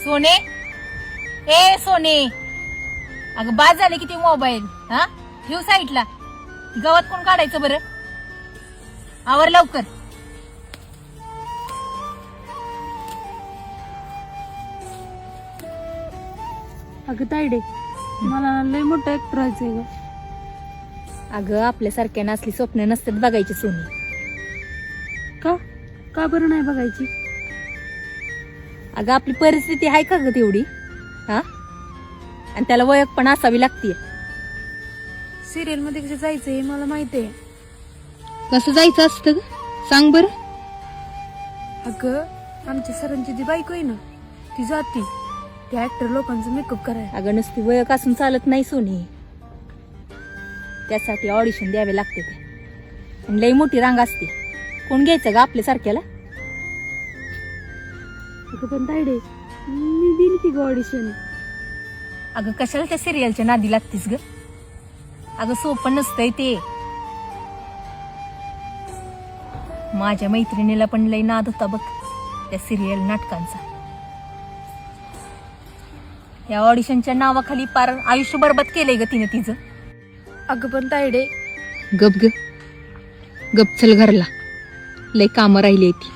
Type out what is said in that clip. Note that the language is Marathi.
सोने, ए सोने, अगं बाद झाले किती मोबाईल. हा ठेव साईडला. गावात कोण काढायचं बरं? आवर लवकर. अगं तायडे, मला लय मोठं ऍक्टर व्हायचंय ग. अगं आपल्यासारख्या असली स्वप्न नसतात बघायची सोनी. का का बरं नाही बघायची? अगं आपली परिस्थिती आहे का ग तेवढी? हा आणि त्याला वयक पण असावी लागते. सिरियल मध्ये कसं जायचंय हे मला माहिती आहे. कसं जायचं असतं ग सांग बर. अगं आमच्या सरांची जी बायको आहे ना ती जाती त्या ऍक्टर लोकांचं मेकअप करायला. अगं नुसती वयक असून चालत नाही सोनी. त्यासाठी ऑडिशन द्यावे लागते ते. आणि लई मोठी रांग असते. कोण घ्यायचं ग आपल्यासारख्याला? अगं पण तायडे मी दिली ती ऑडिशन. अगं कशाला त्या सिरियलच्या नादी लागतीस ग? अगं सोपं नसतंय ते. माझ्या मैत्रिणीला पण लई नाद होता बघ त्या सिरियल नाटकांचा. या ऑडिशनच्या नावाखाली पार आयुष्य बरबाद केलंय ग तिने तिचं. अगं पण तायडे गप ग, गप चल घरला. लई कामं राहिली ती.